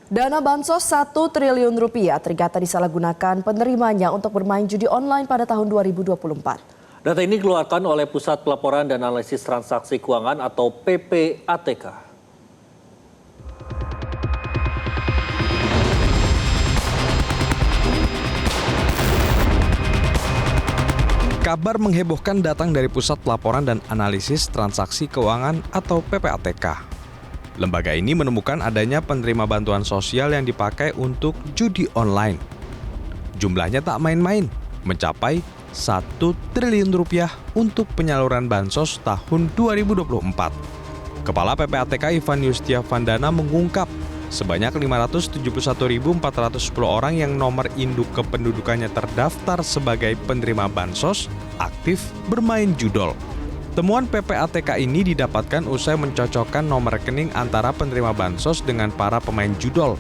Dana bansos 1 triliun rupiah ternyata disalahgunakan penerimanya untuk bermain judi online pada tahun 2024. Data ini dikeluarkan oleh Pusat Pelaporan dan Analisis Transaksi Keuangan atau PPATK. Kabar menghebohkan datang dari Pusat Pelaporan dan Analisis Transaksi Keuangan atau PPATK. Lembaga ini menemukan adanya penerima bantuan sosial yang dipakai untuk judi online. Jumlahnya tak main-main, mencapai 1 triliun rupiah untuk penyaluran bansos tahun 2024. Kepala PPATK Ivan Yustiavandana mengungkap sebanyak 571.410 orang yang nomor induk kependudukannya terdaftar sebagai penerima bansos aktif bermain judol. Temuan PPATK ini didapatkan usai mencocokkan nomor rekening antara penerima bansos dengan para pemain judol.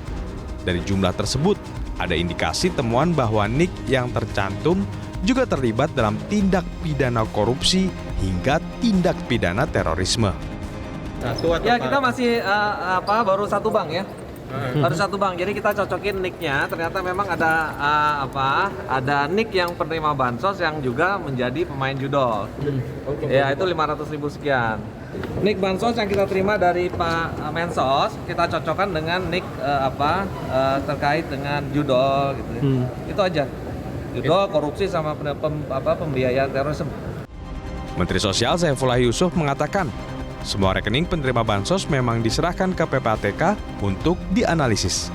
Dari jumlah tersebut, ada indikasi temuan bahwa nik yang tercantum juga terlibat dalam tindak pidana korupsi hingga tindak pidana terorisme. Ya, kita masih baru satu bank ya. Baru satu bank. Jadi kita cocokin nicknya. Ternyata memang ada ada nick yang penerima bansos yang juga menjadi pemain judol. Ya, itu 500.000 sekian. Nick bansos yang kita terima dari Pak Mensos kita cocokkan dengan nick terkait dengan judol gitu. Itu aja. Judol, korupsi sama pembiayaan terorisme. Menteri Sosial Saifullah Yusuf mengatakan semua rekening penerima bansos memang diserahkan ke PPATK untuk dianalisis.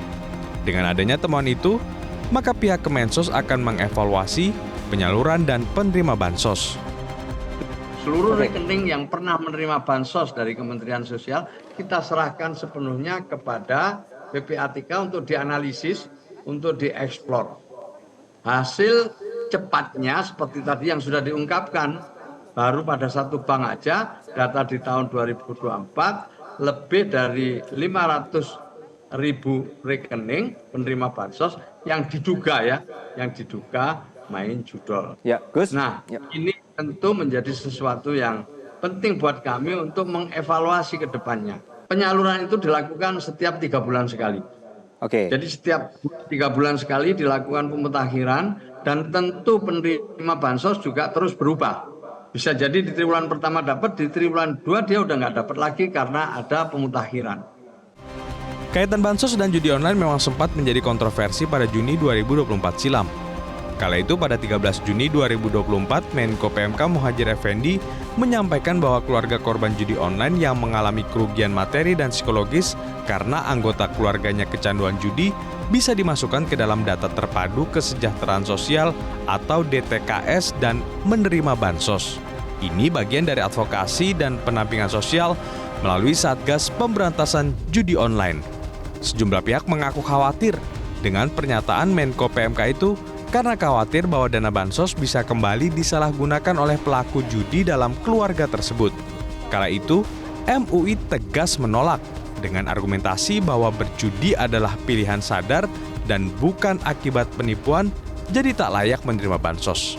Dengan adanya temuan itu, maka pihak Kemensos akan mengevaluasi penyaluran dan penerima bansos. Seluruh rekening yang pernah menerima bansos dari Kementerian Sosial, kita serahkan sepenuhnya kepada PPATK untuk dianalisis, untuk dieksplor. Hasil cepatnya seperti tadi yang sudah diungkapkan, baru pada satu bank aja, data di tahun 2024, lebih dari 500.000 rekening penerima bansos yang diduga main judol. Ya, Gus. Nah, ini tentu menjadi sesuatu yang penting buat kami untuk mengevaluasi ke depannya. Penyaluran itu dilakukan setiap 3 bulan sekali. Oke. Jadi setiap 3 bulan sekali dilakukan pemutakhiran dan tentu penerima bansos juga terus berubah. Bisa jadi di triwulan pertama dapat, di triwulan 2 dia udah nggak dapat lagi karena ada pemutakhiran. Kaitan bansos dan judi online memang sempat menjadi kontroversi pada Juni 2024 silam. Kala itu pada 13 Juni 2024, Menko PMK Muhadjir Effendi menyampaikan bahwa keluarga korban judi online yang mengalami kerugian materi dan psikologis karena anggota keluarganya kecanduan judi bisa dimasukkan ke dalam data terpadu kesejahteraan sosial atau DTKS dan menerima bansos. Ini bagian dari advokasi dan pendampingan sosial melalui Satgas Pemberantasan Judi Online. Sejumlah pihak mengaku khawatir dengan pernyataan Menko PMK itu karena khawatir bahwa dana bansos bisa kembali disalahgunakan oleh pelaku judi dalam keluarga tersebut. Kala itu, MUI tegas menolak dengan argumentasi bahwa berjudi adalah pilihan sadar dan bukan akibat penipuan, jadi tak layak menerima bansos.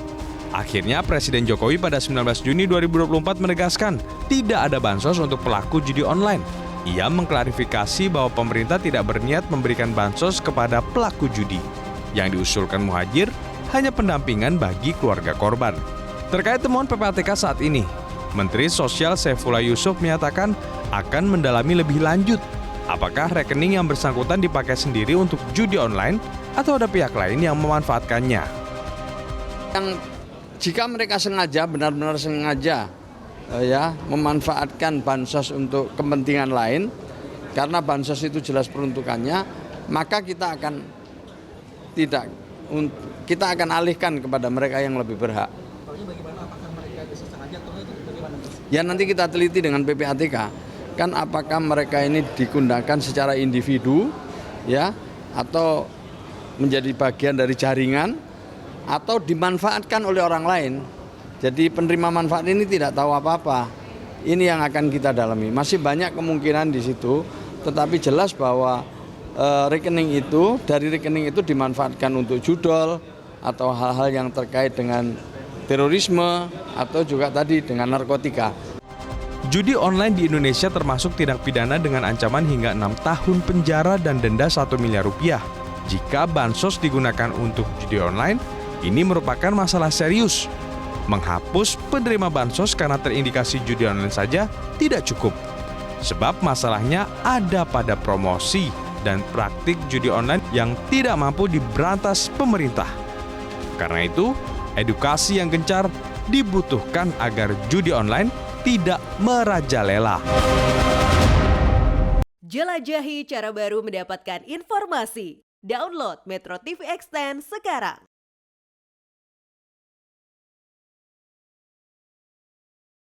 Akhirnya Presiden Jokowi pada 19 Juni 2024 menegaskan tidak ada bansos untuk pelaku judi online. Ia mengklarifikasi bahwa pemerintah tidak berniat memberikan bansos kepada pelaku judi. Yang diusulkan Muhadjir hanya pendampingan bagi keluarga korban. Terkait temuan PPATK saat ini, Menteri Sosial Saifullah Yusuf menyatakan akan mendalami lebih lanjut apakah rekening yang bersangkutan dipakai sendiri untuk judi online atau ada pihak lain yang memanfaatkannya. Jika mereka sengaja, benar-benar sengaja memanfaatkan bansos untuk kepentingan lain, karena bansos itu jelas peruntukannya, maka kita akan alihkan kepada mereka yang lebih berhak. Ya nanti kita teliti dengan PPATK, kan apakah mereka ini digunakan secara individu, ya, atau menjadi bagian dari jaringan, atau dimanfaatkan oleh orang lain. Jadi penerima manfaat ini tidak tahu apa-apa. Ini yang akan kita dalami. Masih banyak kemungkinan di situ, tetapi jelas bahwa dari rekening itu dimanfaatkan untuk judol atau hal-hal yang terkait dengan terorisme atau juga tadi dengan narkotika. Judi online di Indonesia termasuk tindak pidana dengan ancaman hingga 6 tahun penjara dan denda 1 miliar rupiah. Jika bansos digunakan untuk judi online, ini merupakan masalah serius. Menghapus penerima bansos karena terindikasi judi online saja tidak cukup. Sebab masalahnya ada pada promosi dan praktik judi online yang tidak mampu diberantas pemerintah. Karena itu, edukasi yang gencar dibutuhkan agar judi online tidak merajalela. Jelajahi cara baru mendapatkan informasi. Download Metro TV Extend sekarang.